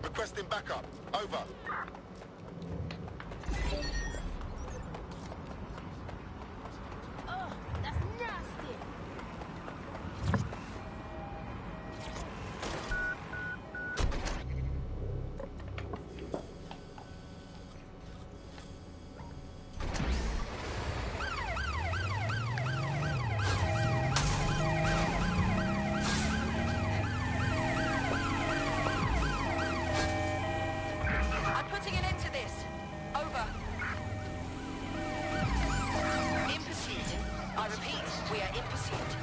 Requesting backup. Over. Oh, that's nasty. I'm putting an end to this. Over. In pursuit. I repeat, we are in pursuit.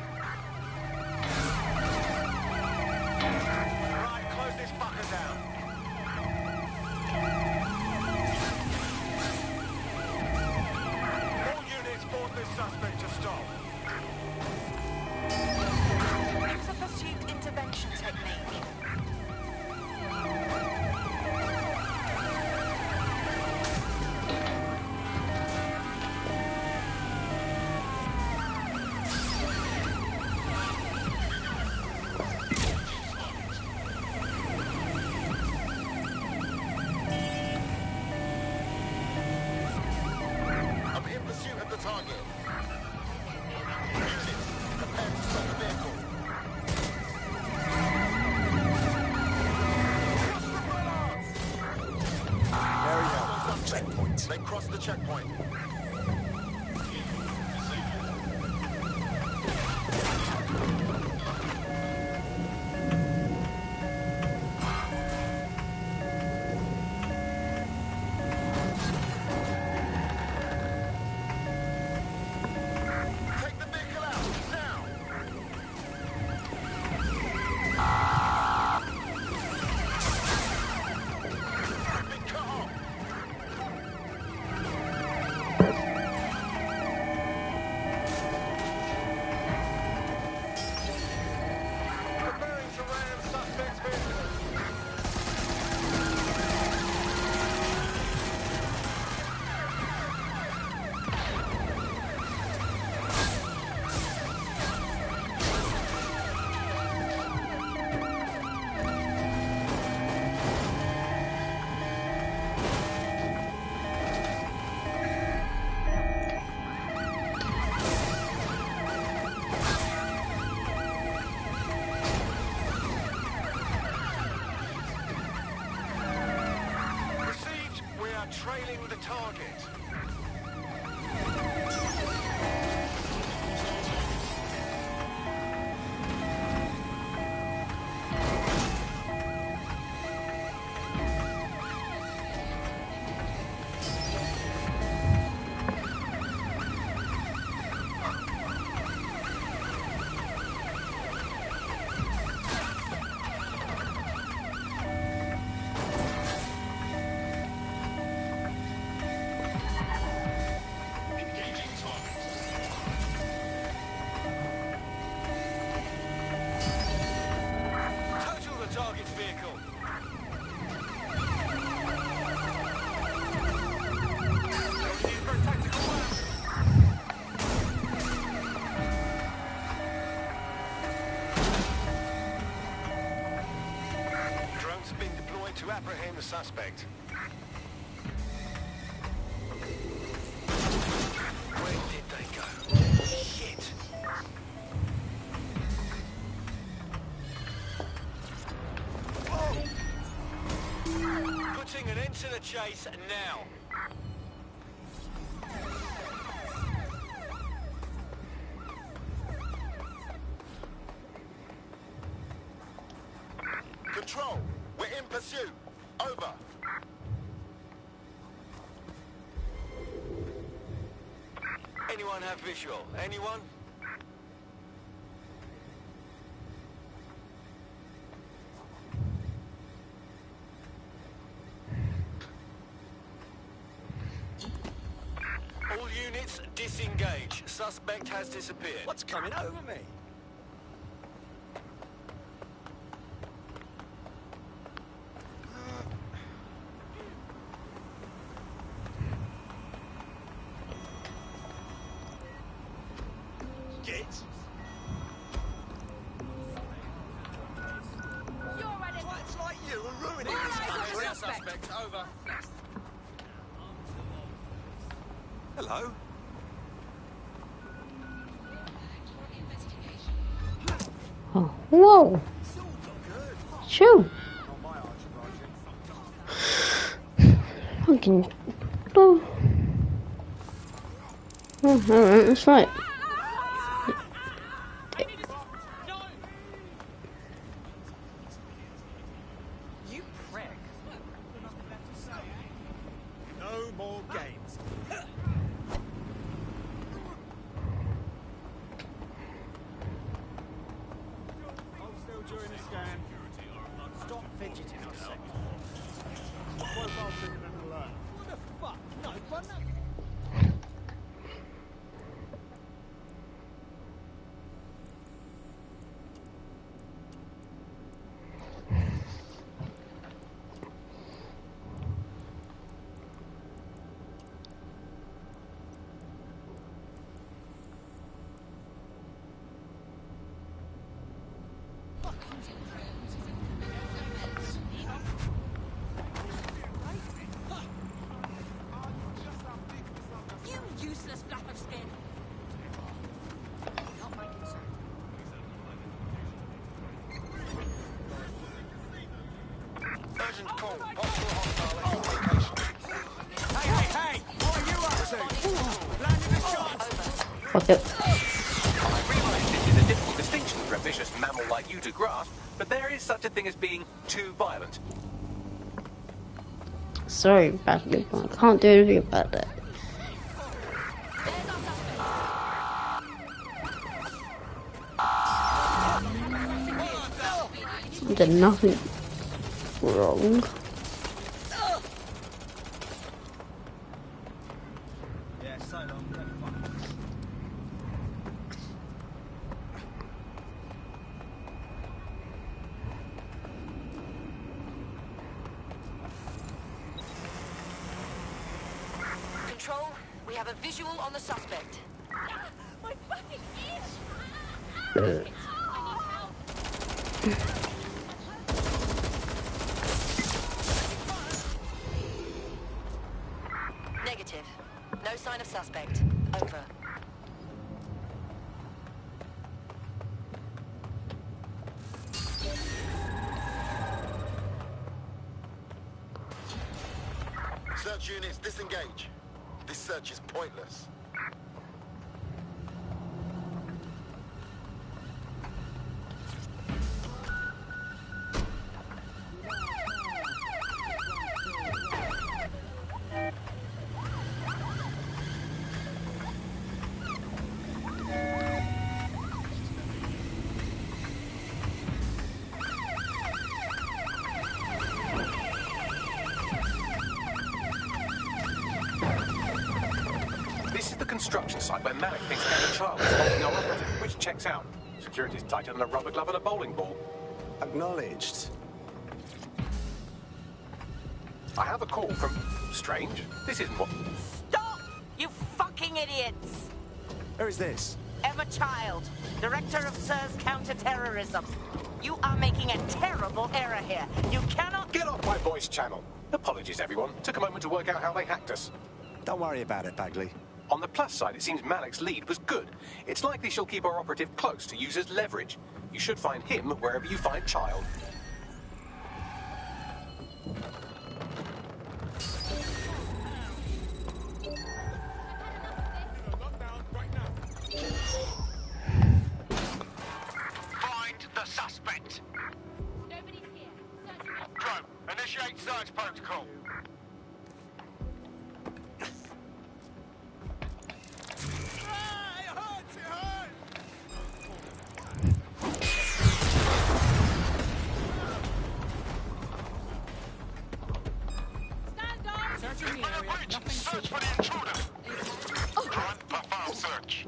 Right, close this fucker down. All units force this suspect to stop. Use a pursuit intervention technique. I'm in pursuit of the target. Units, prepare to stop the vehicle. Carry out. Checkpoint. They crossed the checkpoint. Take the vehicle out, now! Been cut off. Preparing to ram suspect's vehicle. Received. We are trailing the target. Total the target's vehicle. Need for a tactical round. Drones have been deployed to apprehend the suspect. Where did they go? Shit! Putting an end to the chase now. Control, we're in pursuit. Over. Anyone have visual? Anyone? All units, disengage. Suspect has disappeared. What's coming over me? Get. You're right. Twats like you are ruining All this. eyes Over. Hello. Oh, whoa! Shoo! Fucking. Oh. Alright, that's right. You prick. No more games. Hold still during the scan. Stop fidgeting a second. Profile trigger and alert. What the fuck? No, but no. You useless flap of skin. Not my concern. Urgent call. Possible hostile at your location. Hey! What are you up to? Landing a shot! Fuck it. I realise this is a difficult distinction for a vicious mammal like you to grasp, but there is such a thing as being too violent. Sorry, badly, but I can't do anything about that. I did nothing wrong. Yeah, so long. Control, we have a visual on the suspect. My fucking ears! Negative. No sign of suspect. Over. Search units disengage. This search is pointless. This is the construction site where Malik thinks Emma Child is holding our operative, which checks out. Security's tighter than a rubber glove and a bowling ball. Acknowledged. I have a call from... Strange. This isn't what... Stop! You fucking idiots! Where is this? Emma Child, Director of SIRS Counter-Terrorism. You are making a terrible error here. You cannot... Get off my voice channel. Apologies, everyone. Took a moment to work out how they hacked us. Don't worry about it, Bagley. On the plus side, it seems Malik's lead was good. It's likely she'll keep our operative close to use as leverage. You should find him wherever you find Child. Find the suspect. Drone, initiate search protocol. Search for the intruder. Current profile search.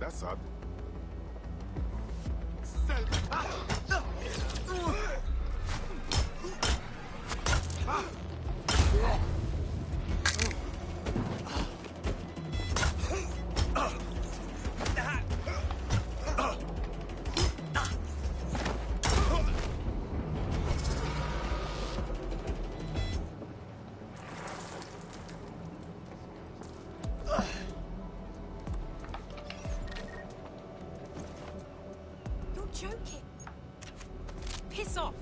That's odd. You're joking. Piss off.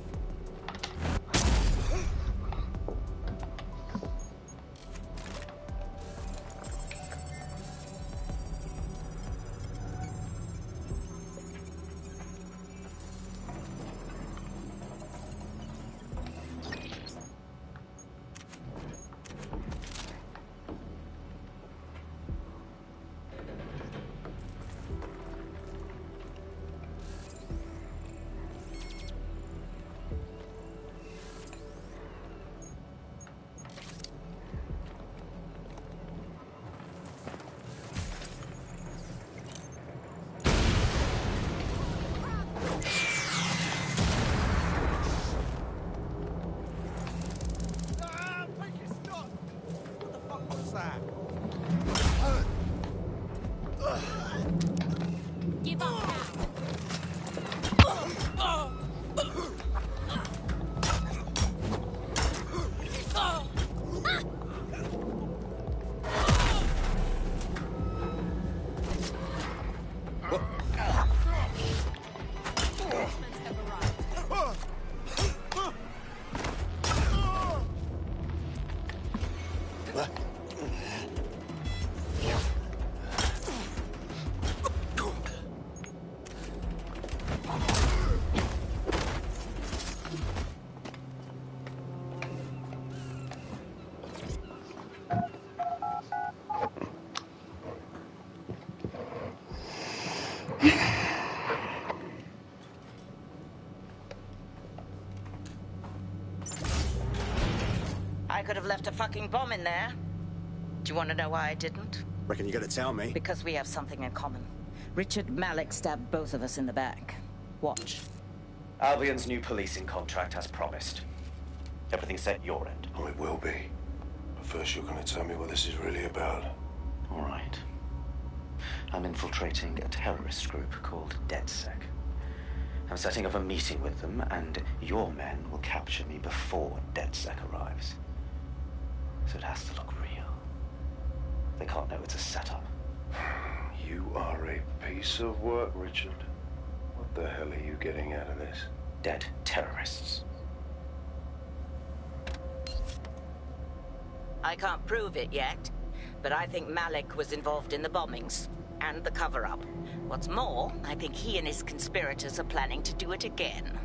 Pinky, stop! What the fuck was that? Give up now. I could have left a fucking bomb in there. Do you want to know why I didn't? Reckon you're gonna tell me? Because we have something in common. Richard Malik stabbed both of us in the back. Watch. Albion's new policing contract as promised. Everything's set at your end. Oh, it will be. But first you're gonna tell me what this is really about. All right. I'm infiltrating a terrorist group called DedSec. I'm setting up a meeting with them, and your men will capture me before DedSec arrives. So it has to look real. They can't know it's a setup. You are a piece of work, Richard. What the hell are you getting out of this? Dead terrorists. I can't prove it yet, but I think Malik was involved in the bombings and the cover-up. What's more, I think he and his conspirators are planning to do it again.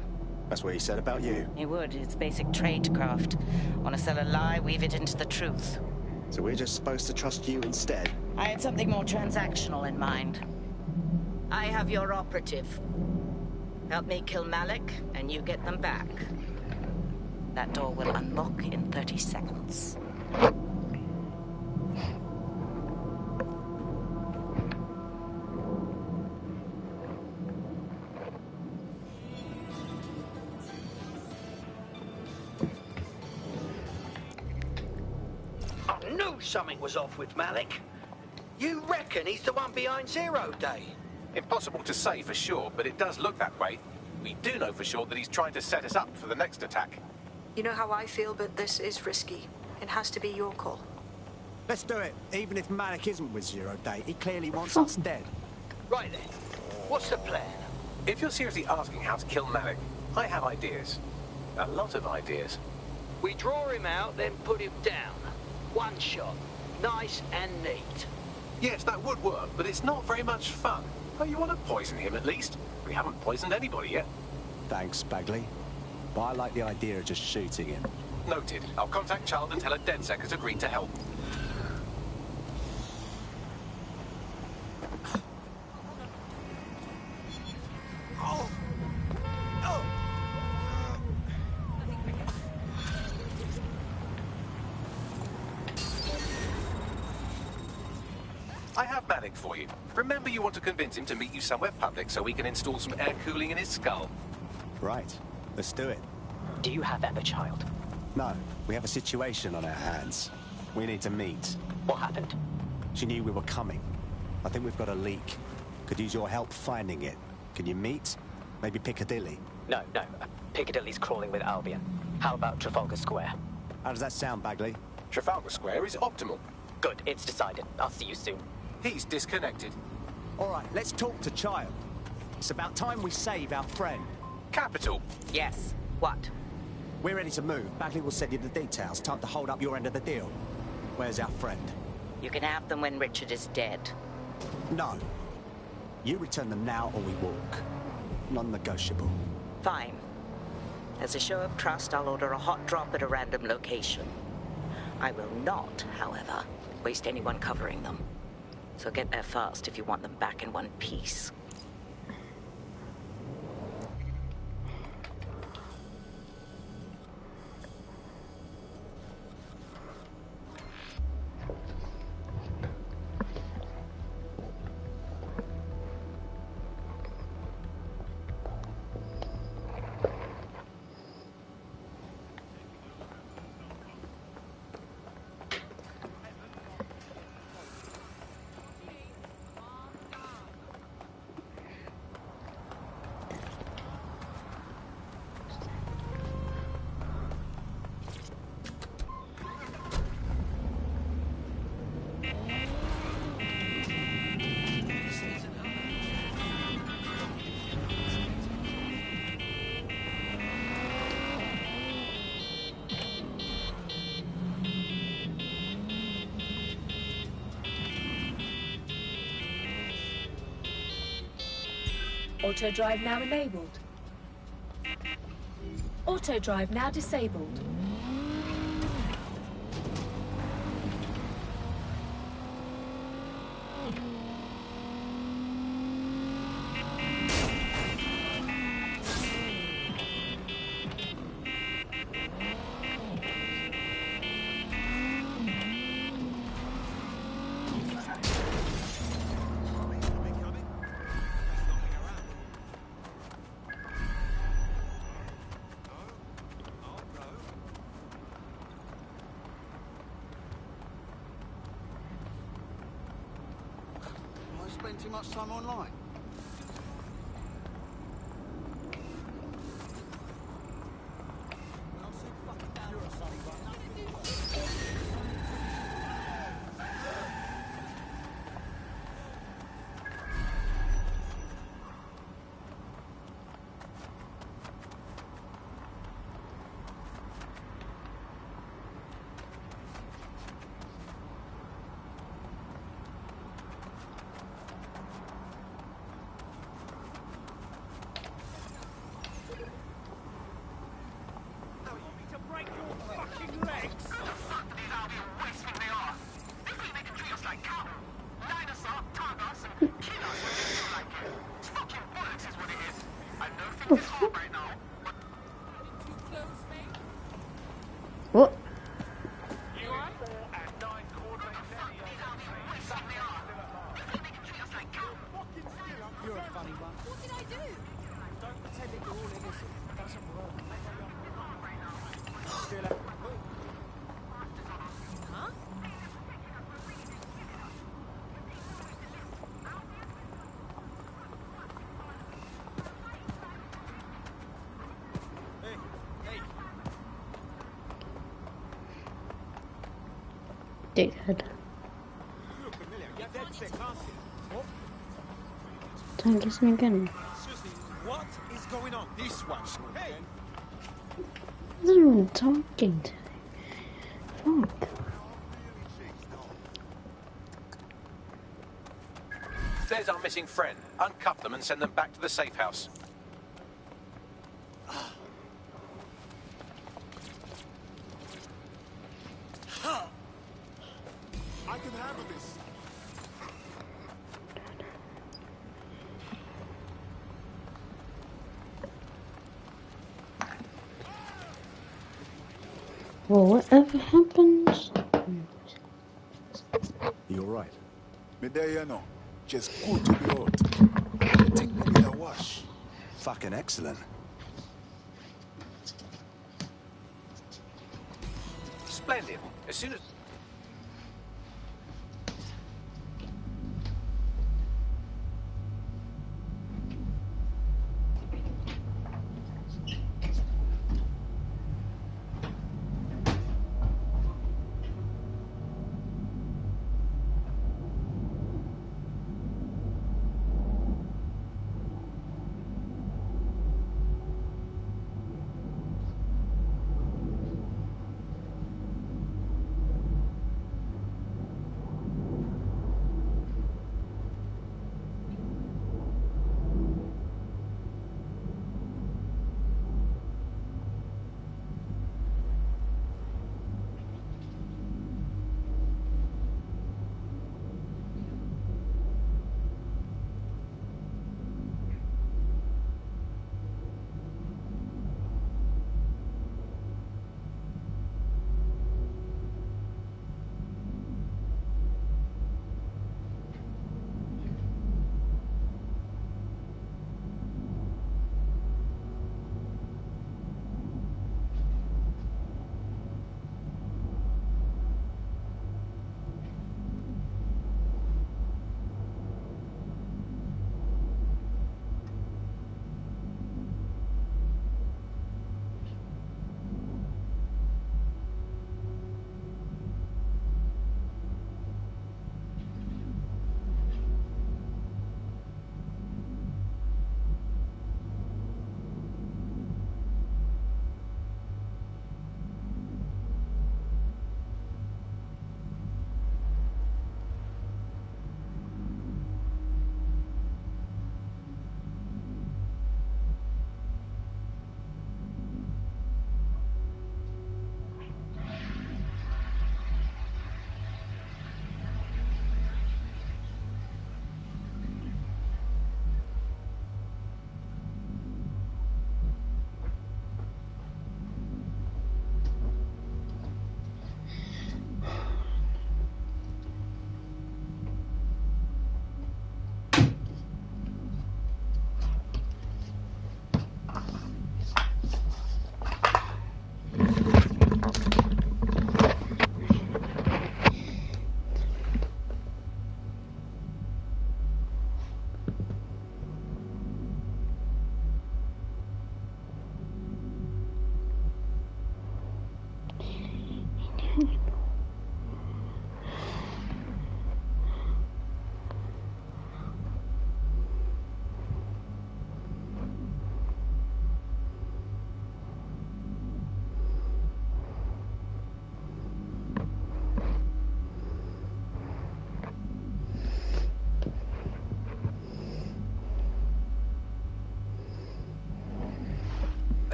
That's what he said about you. He would. It's basic tradecraft. Want to sell a lie, weave it into the truth. So we're just supposed to trust you instead? I had something more transactional in mind. I have your operative. Help me kill Malik, and you get them back. That door will unlock in 30 seconds. I knew something was off with Malik. You reckon he's the one behind Zero Day? Impossible to say for sure, but it does look that way. We do know for sure that he's trying to set us up for the next attack. You know how I feel, but this is risky. It has to be your call. Let's do it. Even if Malik isn't with Zero Day, he clearly wants us dead. Right then. What's the plan? If you're seriously asking how to kill Malik, I have ideas. A lot of ideas. We draw him out, then put him down. One shot. Nice and neat. Yes, that would work, but it's not very much fun. Oh, you want to poison him at least? We haven't poisoned anybody yet. Thanks, Bagley. But I like the idea of just shooting him. Noted. I'll contact Child and tell her DedSec has agreed to help. I have Malik for you. Remember, you want to convince him to meet you somewhere public so we can install some air cooling in his skull. Right. Let's do it. Do you have Everchild? No. We have a situation on our hands. We need to meet. What happened? She knew we were coming. I think we've got a leak. Could use your help finding it. Can you meet? Maybe Piccadilly? No. Piccadilly's crawling with Albion. How about Trafalgar Square? How does that sound, Bagley? Trafalgar Square is optimal. Good, it's decided. I'll see you soon. He's disconnected. All right, let's talk to Child. It's about time we save our friend. Capital. Yes. What? We're ready to move. Bagley will send you the details. Time to hold up your end of the deal. Where's our friend? You can have them when Richard is dead. No. You return them now or we walk. Non-negotiable. Fine. As a show of trust, I'll order a hot drop at a random location. I will not, however, waste anyone covering them. So get there fast if you want them back in one piece. Auto drive now enabled. Auto drive now disabled. Spend too much time online. What? You're a funny one. What did I do? Don't pretend that you're all innocent. It doesn't work. See you later. Huh? Dickhead. You look familiar. You're dead sick, aren't you? What? Don't listen again. Seriously, what is going on? This one. Hey! What's everyone talking to? Fuck. There's our missing friend. Uncuff them and send them back to the safe house. I can handle this. Well, whatever happens. You all right? Me there, you know. Just good to be out. I think me need a wash. Fucking excellent. Splendid. As soon as...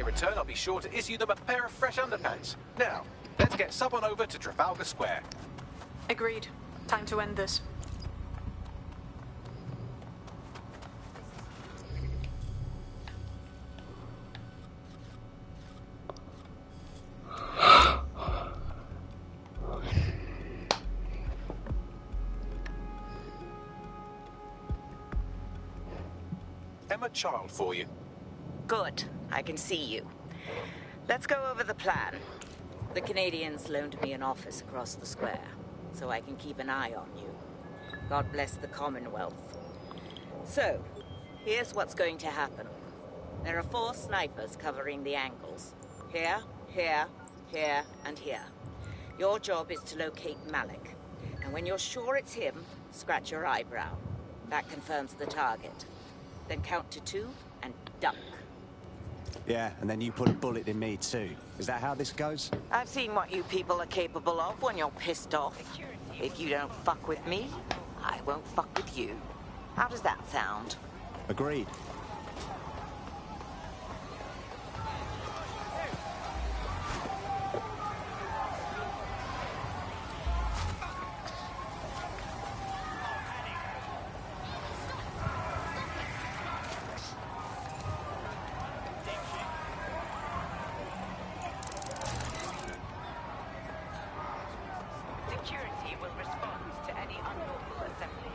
Return, I'll be sure to issue them a pair of fresh underpants. Now, let's get someone over to Trafalgar Square. Agreed. Time to end this. Emma Child for you. Good. I can see you. Let's go over the plan. The Canadians loaned me an office across the square, so I can keep an eye on you. God bless the Commonwealth. So, here's what's going to happen. There are 4 snipers covering the angles. Here, here, here, and here. Your job is to locate Malik. And when you're sure it's him, scratch your eyebrow. That confirms the target. Then count to 2 and duck. Yeah, and then you put a bullet in me too. Is that how this goes? I've seen what you people are capable of when you're pissed off. If you don't fuck with me, I won't fuck with you. How does that sound? Agreed. Security will respond to any unlawful assembly.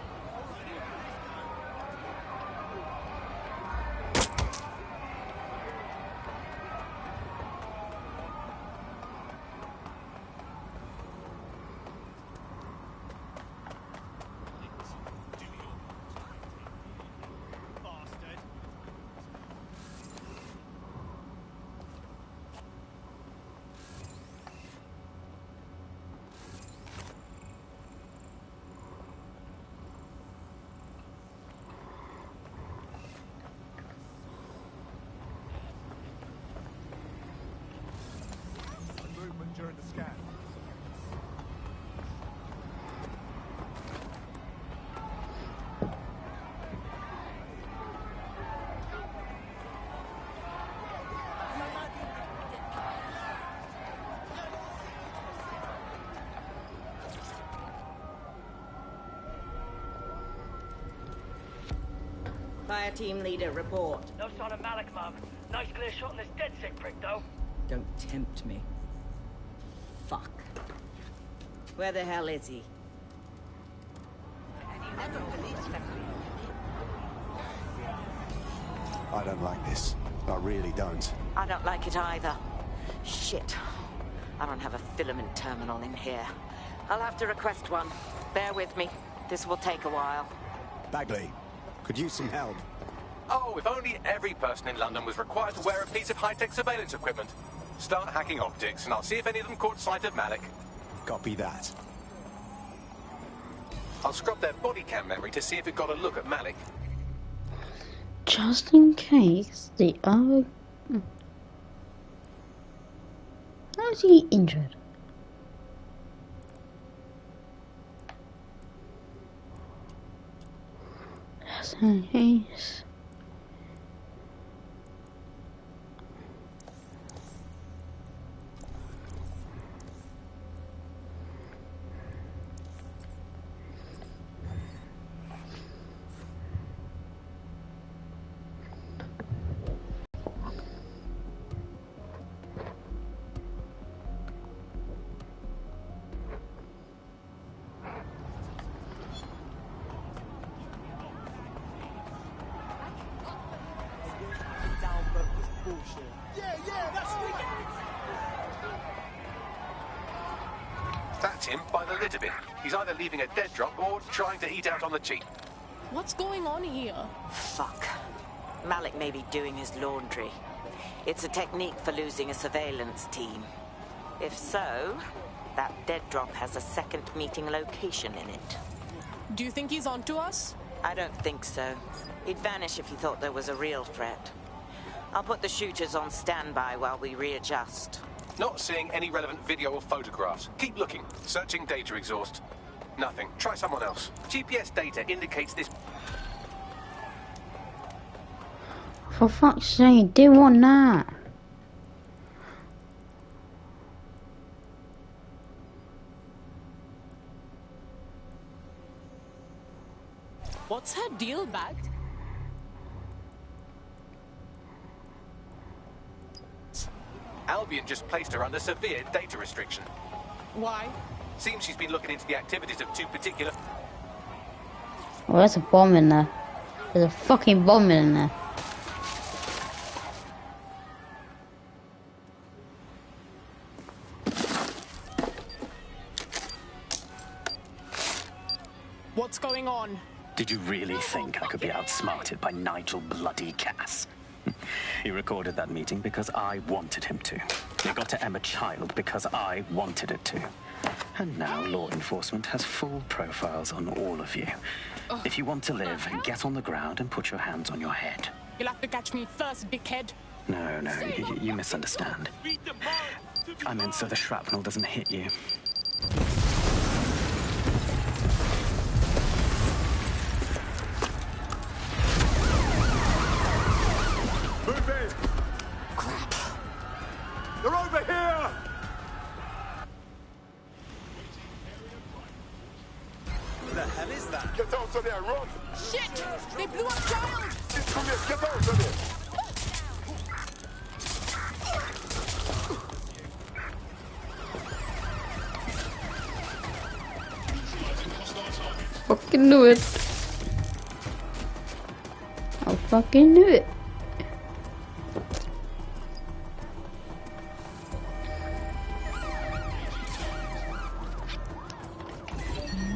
Movement during the scan. Fire team leader, report. No sign of Malik, Mum. Nice clear shot on this DedSec prick, though. Don't tempt me. Fuck. Where the hell is he? I don't like this. I really don't. I don't like it either. Shit. I don't have a filament terminal in here. I'll have to request one. Bear with me. This will take a while. Bagley, could use some help. Oh, if only every person in London was required to wear a piece of high-tech surveillance equipment. Start hacking optics, and I'll see if any of them caught sight of Malik. Copy that. I'll scrub their body cam memory to see if it got a look at Malik. Just in case the other... How's he injured? That's nice. That's him by the lid of it. He's either leaving a dead drop or trying to eat out on the cheap. What's going on here? Fuck. Malik may be doing his laundry. It's a technique for losing a surveillance team. If so, that dead drop has a second meeting location in it. Do you think he's onto us? I don't think so. He'd vanish if he thought there was a real threat. I'll put the shooters on standby while we readjust. Not seeing any relevant video or photographs. Keep looking. Searching data exhaust. Nothing. Try someone else. GPS data indicates this... For fuck's sake, they want that. What's her deal, Bag? Albion just placed her under severe data restriction. Why? Seems she's been looking into the activities of two particular... Oh, there's a bomb in there. There's a fucking bomb in there. What's going on? Did you really think I could be outsmarted by Nigel bloody Cass? He recorded that meeting because I wanted him to. It got to Emma Child because I wanted it to. And now law enforcement has full profiles on all of you. If you want to live, get on the ground and put your hands on your head. You'll have to catch me first, dickhead. No, you misunderstand. I meant so the shrapnel doesn't hit you. Move in! Crap! They're over here! What the hell is that? Get out of there, run! Shit! They blew up Child! Come here, get out of there! fucking knew it. I fucking knew it.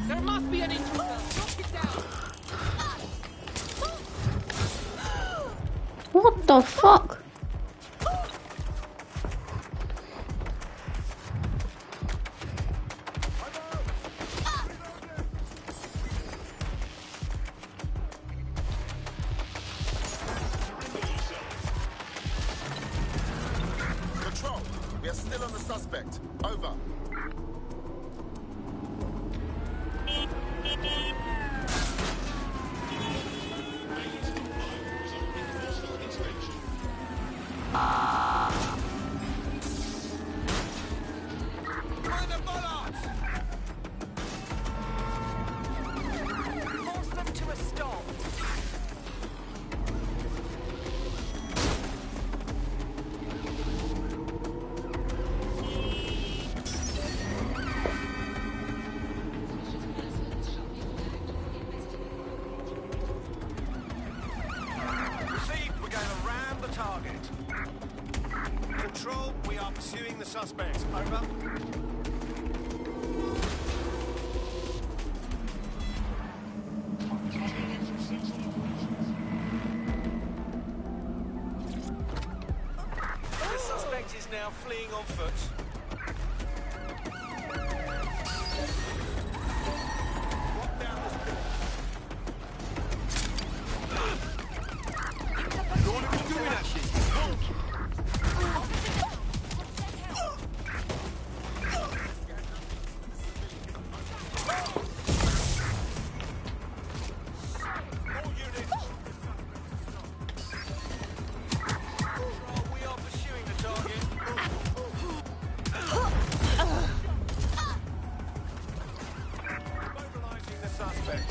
There must be an intruder. Lock it down. What the fuck? Control, we are still on the suspect. Over. Force them to a stop. Proceed, we're going to ram the target. Control, we are pursuing the suspect. Over. The suspect is now fleeing on foot. Walk down this door. You want to be doing that shit? All units. Control, we are pursuing the target. Mobilizing the suspect.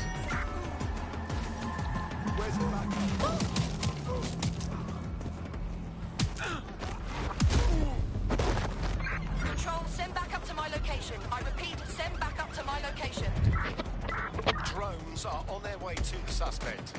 Where's the backup? Control, send back up to my location. I repeat, send back up to my location. Drones are on their way to the suspect.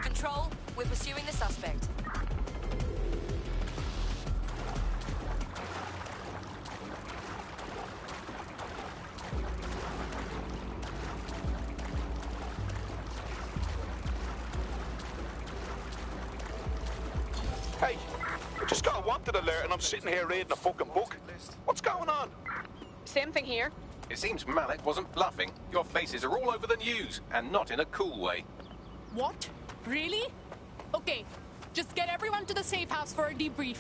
Control, we're pursuing the suspect. Hey, I just got a wanted alert and I'm sitting here reading a fucking book. What's going on? Same thing here. It seems Malik wasn't bluffing. Your faces are all over the news, and not in a cool way. What? Really? Okay, just get everyone to the safe house for a debrief.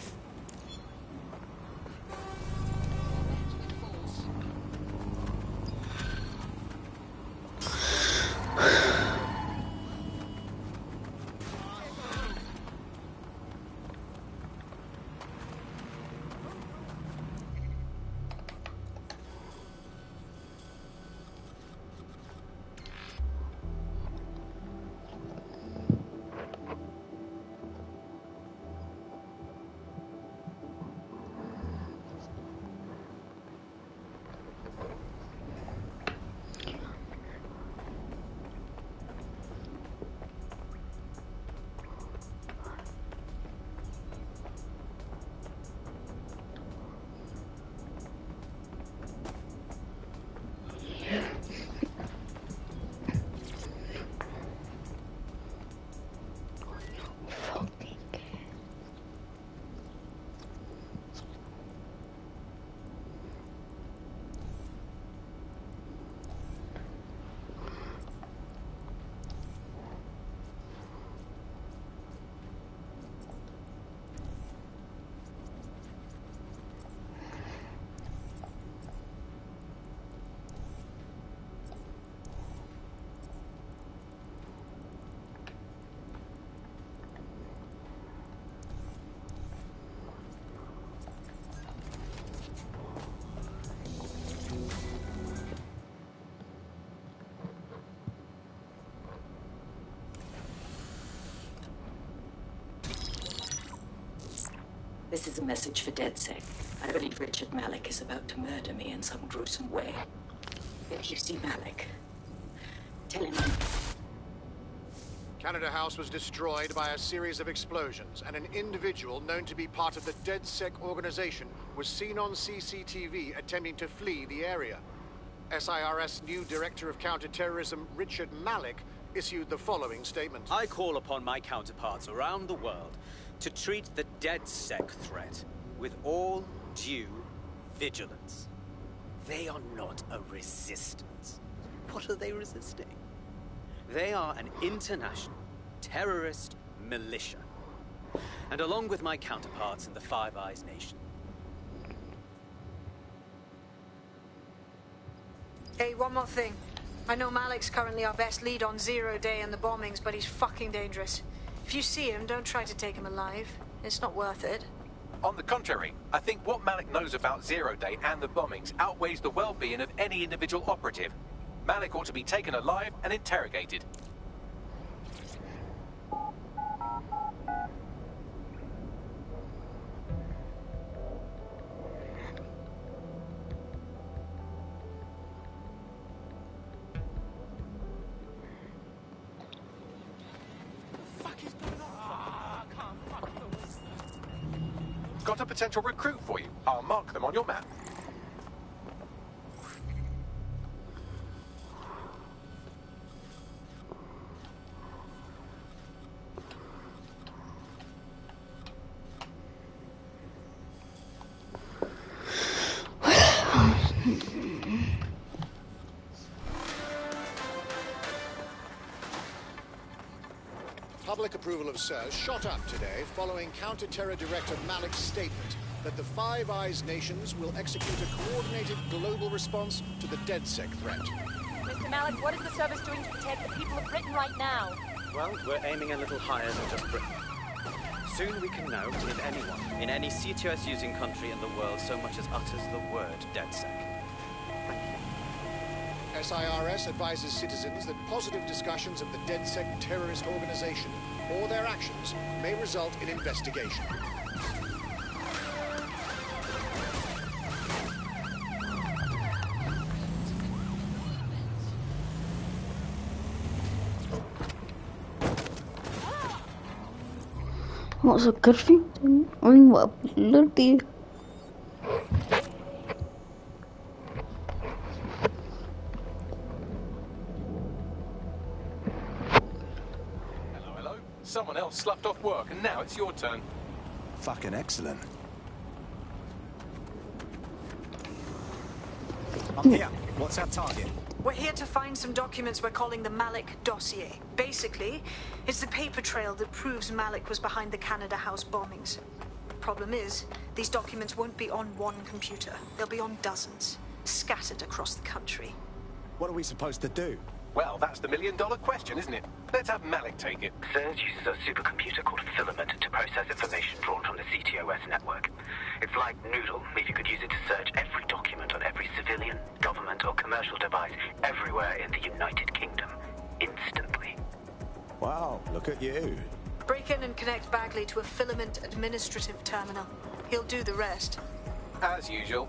This is a message for DedSec. I believe Richard Malik is about to murder me in some gruesome way. If you see Malik, tell him Canada House was destroyed by a series of explosions, and an individual known to be part of the DedSec organization was seen on CCTV attempting to flee the area. SIRS new Director of Counterterrorism, Richard Malik, issued the following statement. I call upon my counterparts around the world to treat the DedSec threat with all due vigilance. They are not a resistance. What are they resisting? They are an international terrorist militia. And along with my counterparts in the Five Eyes Nation. Hey, one more thing. I know Malik's currently our best lead on Zero Day and the bombings, but he's fucking dangerous. If you see him, don't try to take him alive. It's not worth it. On the contrary, I think what Malik knows about Zero Day and the bombings outweighs the well-being of any individual operative. Malik ought to be taken alive and interrogated. Got a potential recruit for you. I'll mark them on your map. Public approval of SIRS shot up today following Counter-Terror Director Malik's statement that the Five Eyes nations will execute a coordinated global response to the DedSec threat. Mr. Malik, what is the service doing to protect the people of Britain right now? Well, we're aiming a little higher than just Britain. Soon we can know if anyone in any CTOS-using country in the world so much as utters the word DedSec. SIRS advises citizens that positive discussions of the DedSec terrorist organization or their actions may result in investigation. What's a good thing? I mean, what would be? Someone else sloughed off work, and now it's your turn. Fucking excellent. I'm here. What's our target? We're here to find some documents we're calling the Malik dossier. Basically, it's the paper trail that proves Malik was behind the Canada House bombings. Problem is, these documents won't be on one computer. They'll be on dozens, scattered across the country. What are we supposed to do? Well, that's the million-dollar question, isn't it? Let's have Malik take it. SIRS uses a supercomputer called Filament to process information drawn from the CTOS network. It's like Noodle, if you could use it to search every document on every civilian, government, or commercial device everywhere in the United Kingdom, instantly. Wow, look at you. Break in and connect Bagley to a Filament administrative terminal. He'll do the rest. As usual.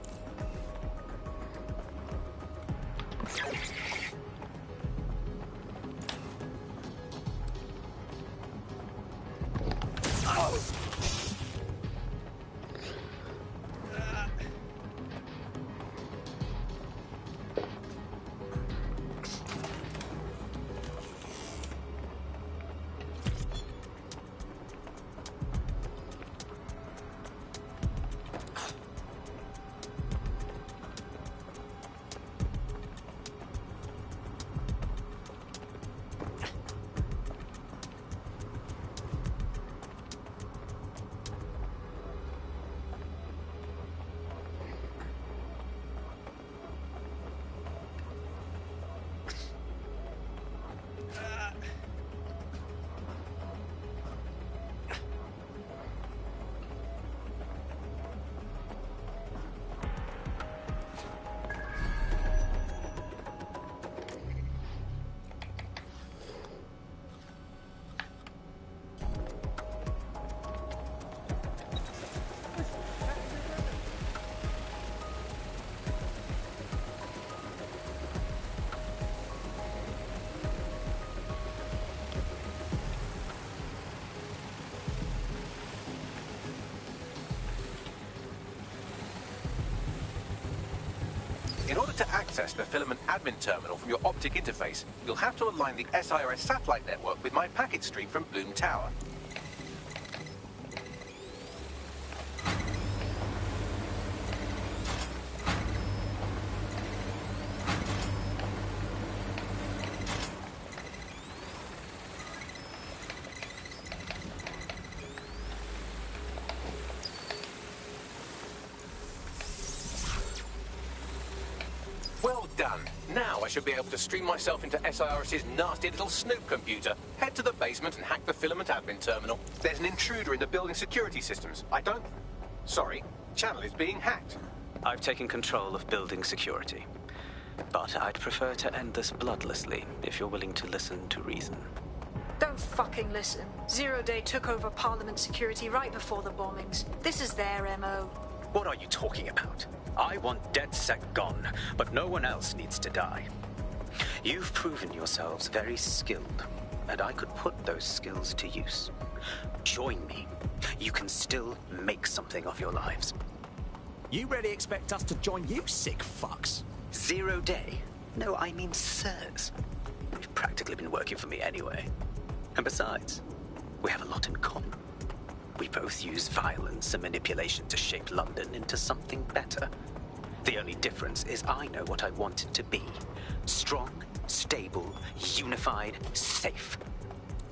In order to access the Filament admin terminal from your optic interface, you'll have to align the SIRS satellite network with my packet stream from Bloom Tower. Well done. Now I should be able to stream myself into SIRS's nasty little snoop computer, head to the basement and hack the Filament admin terminal. There's an intruder in the building security systems. Sorry, channel is being hacked. I've taken control of building security. But I'd prefer to end this bloodlessly, if you're willing to listen to reason. Don't fucking listen. Zero Day took over Parliament security right before the bombings. This is their MO. What are you talking about? I want DedSec gone, but no one else needs to die. You've proven yourselves very skilled, and I could put those skills to use. Join me. You can still make something of your lives. You really expect us to join you, sick fucks? 0 Day? No, I mean sirs. You've practically been working for me anyway. And besides, we have a lot in common. We both use violence and manipulation to shape London into something better. The only difference is I know what I want it to be. Strong, stable, unified, safe.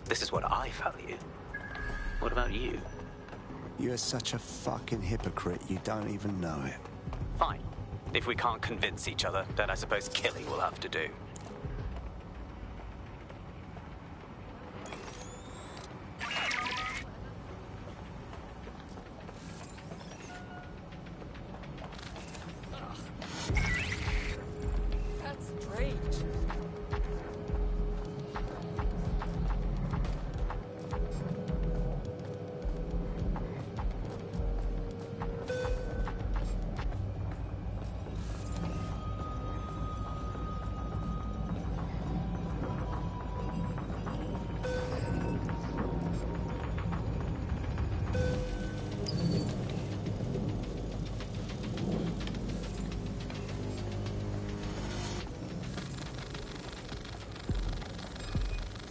This is what I value. What about you? You're such a fucking hypocrite, you don't even know it. Fine. If we can't convince each other, then I suppose killing will have to do. That's great.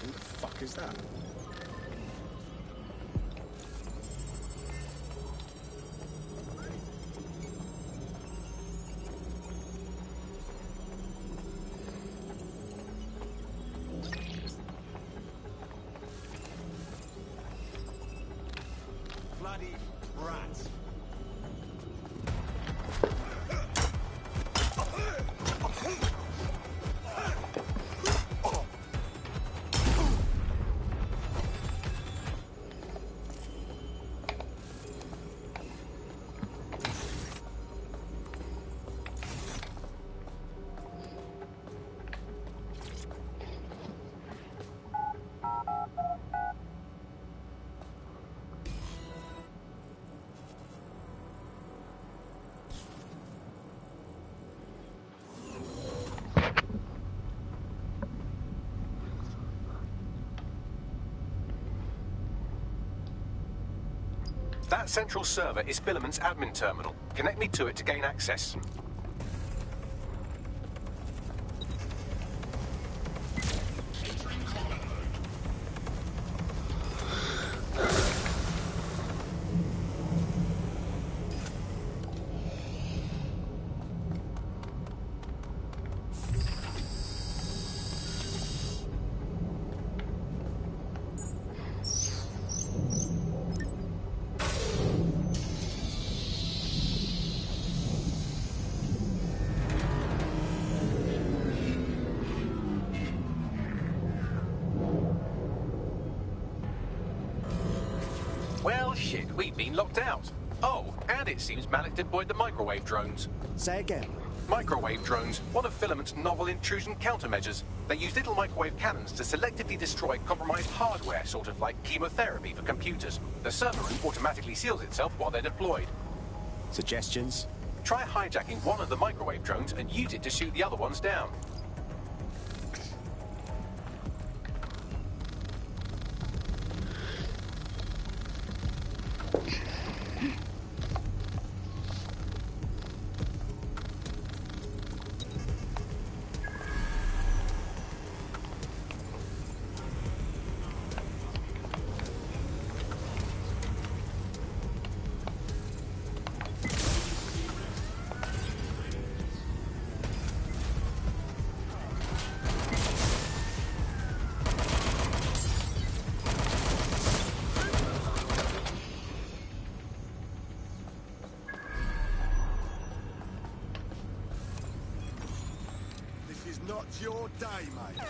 Who the fuck is that? Bloody rats. That central server is Filament's admin terminal. Connect me to it to gain access. Well, shit, we've been locked out. Oh, and it seems Malik deployed the microwave drones. Say again. Microwave drones, one of Filament's novel intrusion countermeasures. They use little microwave cannons to selectively destroy compromised hardware, sort of like chemotherapy for computers. The server room automatically seals itself while they're deployed. Suggestions? Try hijacking one of the microwave drones and use it to shoot the other ones down. is not your day, mate.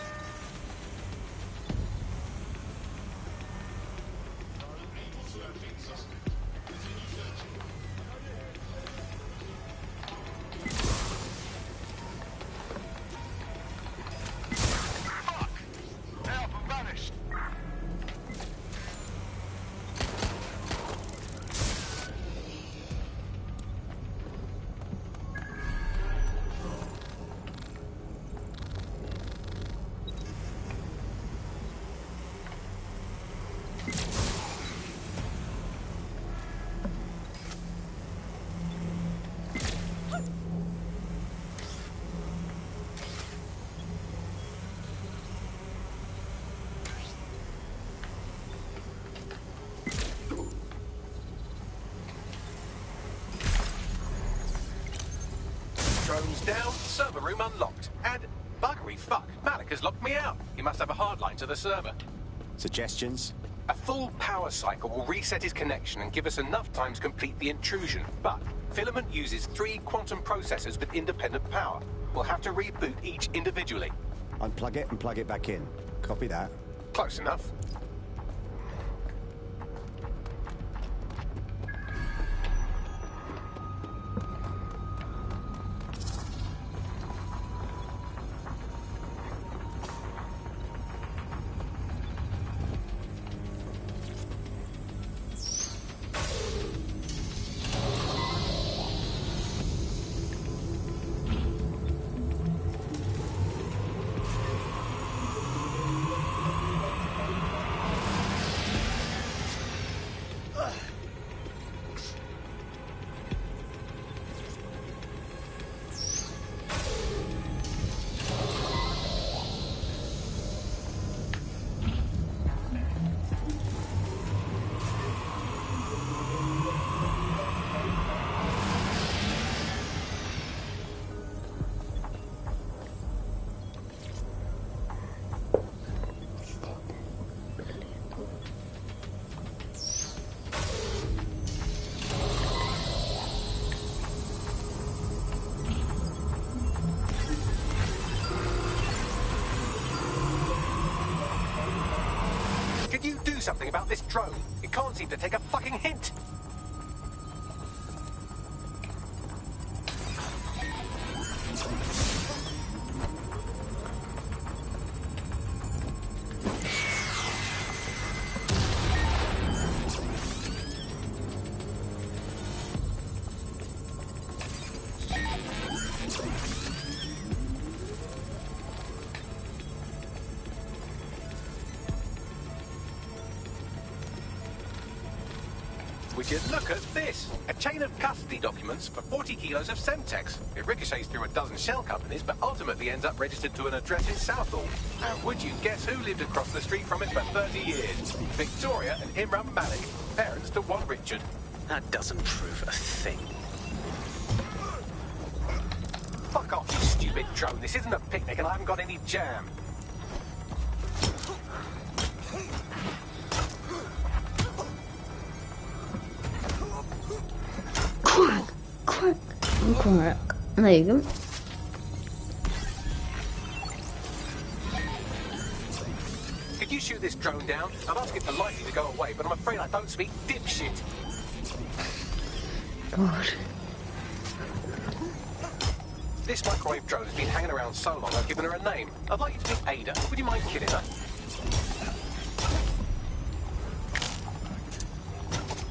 Drones down, server room unlocked. And buggery fuck, Malik has locked me out. He must have a hard line to the server. Suggestions? A full power cycle will reset his connection and give us enough time to complete the intrusion. But Filament uses 3 quantum processors with independent power. We'll have to reboot each individually. Unplug it and plug it back in. Copy that. Close enough. Could you do something about this drone? It can't seem to take a fucking hint. Would you look at this? A chain of custody documents for 40 kilos of Semtex. It ricochets through a dozen shell companies, but ultimately ends up registered to an address in Southall. And would you guess who lived across the street from it for 30 years? Victoria and Imran Malik, parents to one Richard. That doesn't prove a thing. Fuck off, you stupid drone. This isn't a picnic and I haven't got any jam. Quack. There you go. Could you shoot this drone down? I'd ask it politely to go away, but I'm afraid I don't speak dipshit. God. This microwave drone has been hanging around so long I've given her a name. I'd like you to meet Ada. Would you mind killing her?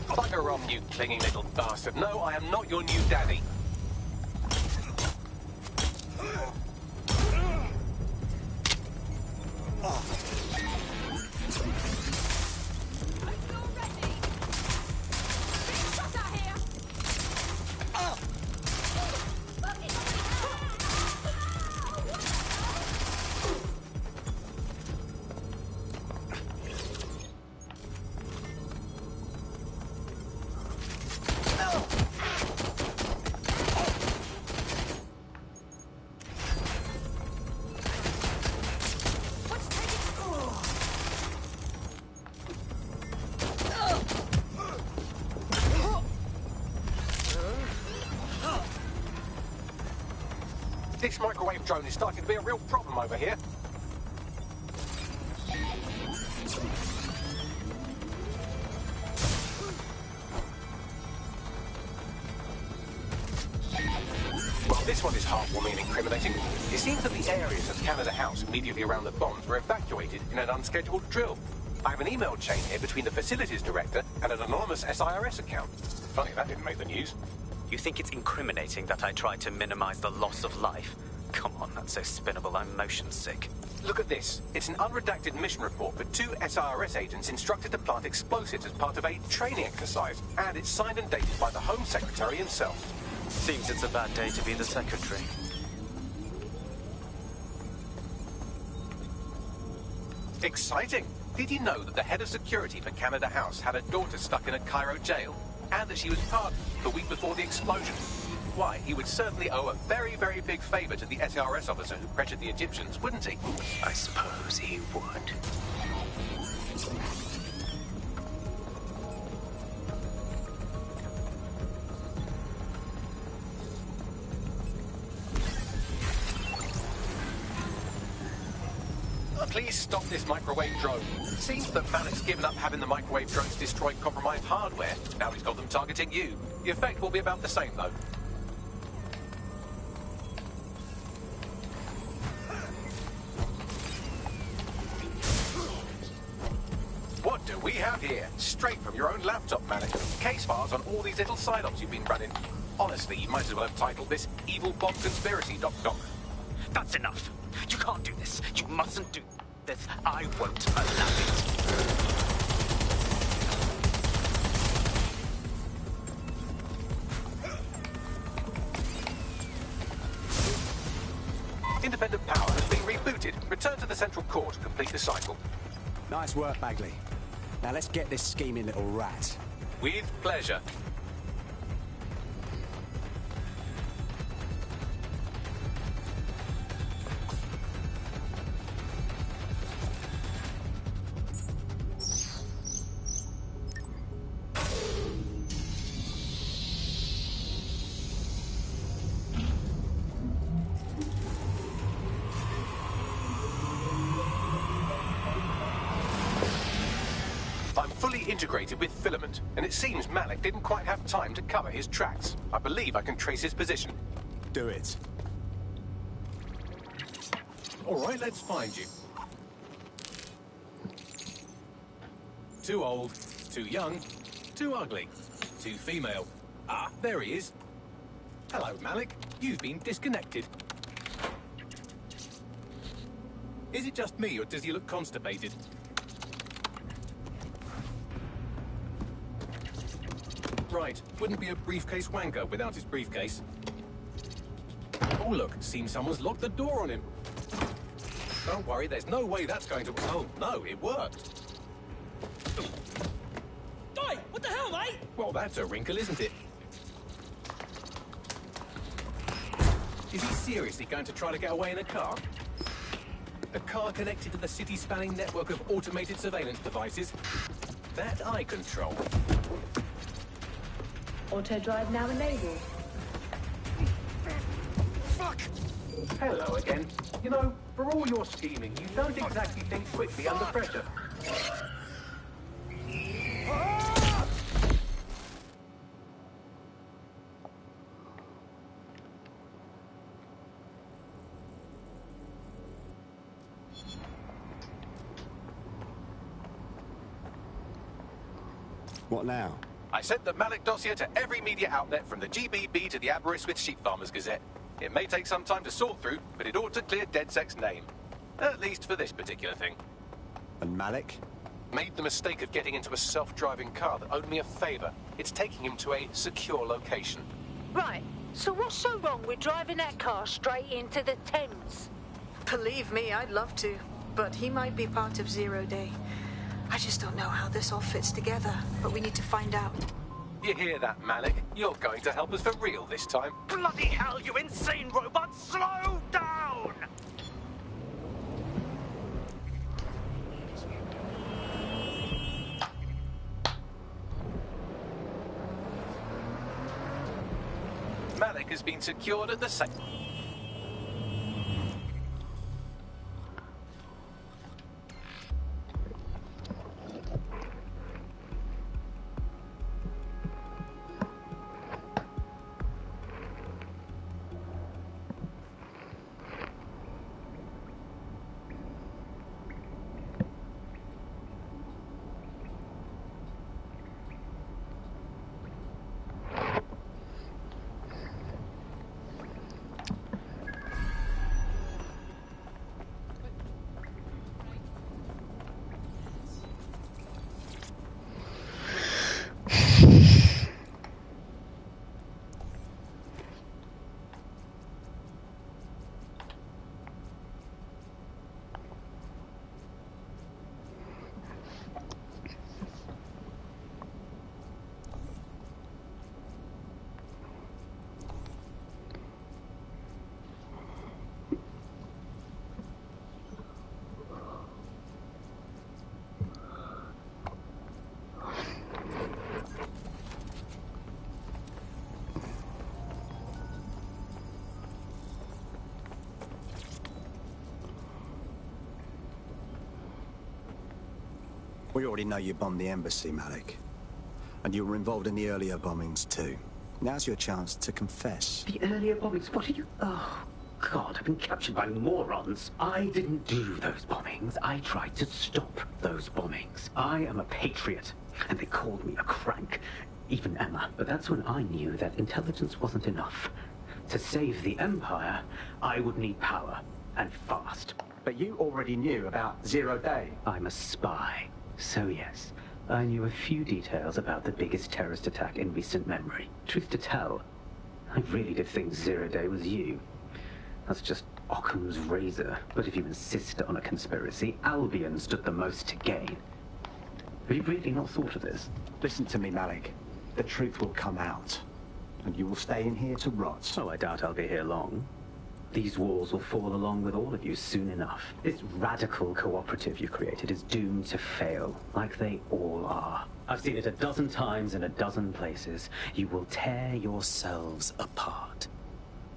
Bugger off, you clinging little bastard. No, I am not your new daddy. This microwave drone is starting to be a real problem over here. Well, this one is heartwarming and incriminating. It seems that the areas of Canada House immediately around the bombs were evacuated in an unscheduled drill. I have an email chain here between the facilities director and an anonymous SIRS account. Funny that didn't make the news. You think it's incriminating that I tried to minimize the loss of life? Come on, that's so spinnable, I'm motion sick. Look at this. It's an unredacted mission report for 2 SIRS agents instructed to plant explosives as part of a training exercise. And it's signed and dated by the Home Secretary himself. Seems it's a bad day to be the secretary. Exciting! Did you know that the head of security for Canada House had a daughter stuck in a Cairo jail? And that she was pardoned the week before the explosion? Why, he would certainly owe a very, very big favor to the SIRS officer who pressured the Egyptians, wouldn't he? I suppose he would. Please stop this microwave drone. It seems that Malik's given up having the microwave drones destroy compromised hardware. Now he's got them targeting you. The effect will be about the same, though. What do we have here? Straight from your own laptop, Malik. Case files on all these little side-ops you've been running. Honestly, you might as well have titled this Evil Bomb Conspiracy, Doc. That's enough. You can't do this. You mustn't do this. I won't allow it. Independent power has been rebooted. Return to the central core to complete the cycle. Nice work, Bagley. Now let's get this scheming little rat. With pleasure. Integrated with Filament, and it seems Malik didn't quite have time to cover his tracks. I believe I can trace his position. Do it. All right, let's find you. Too old, too young, too ugly, too female. Ah, there he is. Hello, Malik. You've been disconnected. Is it just me, or does he look constipated? Right, wouldn't be a briefcase wanker without his briefcase. Oh look, seems someone's locked the door on him. Don't worry, there's no way that's going to... Oh no, it worked. Oi, what the hell, mate? Well, that's a wrinkle, isn't it? Is he seriously going to try to get away in a car? A car connected to the city-spanning network of automated surveillance devices? That I control. Auto drive now enabled. Fuck! Hello again. You know, for all your scheming, you don't exactly think quickly under pressure. What now? I sent the Malik dossier to every media outlet from the GBB to the Aberystwyth Sheep Farmers Gazette. It may take some time to sort through, but it ought to clear DedSec's name. At least for this particular thing. And Malik? Made the mistake of getting into a self-driving car that owed me a favor. It's taking him to a secure location. Right, so what's so wrong with driving that car straight into the Thames? Believe me, I'd love to, but he might be part of Zero Day. I just don't know how this all fits together, but we need to find out. You hear that, Malik? You're going to help us for real this time. Bloody hell, you insane robot! Slow down! Malik has been secured at the same... We already know you bombed the embassy, Malik. And you were involved in the earlier bombings, too. Now's your chance to confess. The earlier bombings? What are you... Oh, God, I've been captured by morons. I didn't do those bombings. I tried to stop those bombings. I am a patriot, and they called me a crank. Even Emma. But that's when I knew that intelligence wasn't enough. To save the Empire, I would need power, and fast. But you already knew about Zero Day. I'm a spy. So yes, I knew a few details about the biggest terrorist attack in recent memory. Truth to tell, I really did think Zero Day was you. That's just Occam's razor. But if you insist on a conspiracy, Albion stood the most to gain. Have you really not thought of this? Listen to me, Malik. The truth will come out, and you will stay in here to rot. Oh, I doubt I'll be here long. These walls will fall along with all of you soon enough. This radical cooperative you created is doomed to fail, like they all are. I've seen it a dozen times in a dozen places. You will tear yourselves apart.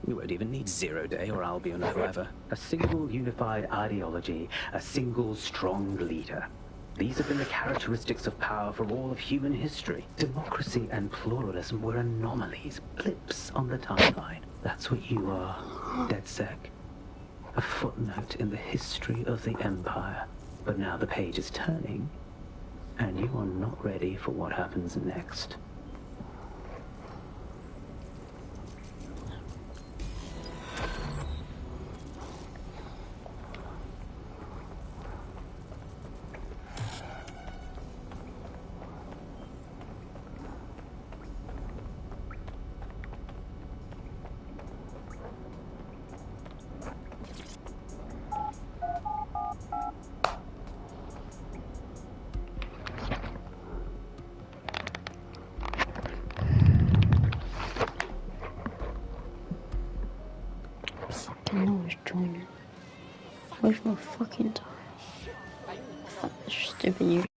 You won't even need Zero Day or Albion or whoever. A single unified ideology, a single strong leader. These have been the characteristics of power for all of human history. Democracy and pluralism were anomalies, blips on the timeline. That's what you are, DedSec. A footnote in the history of the Empire. But now the page is turning, and you are not ready for what happens next. Where's my fucking time? Stupid you.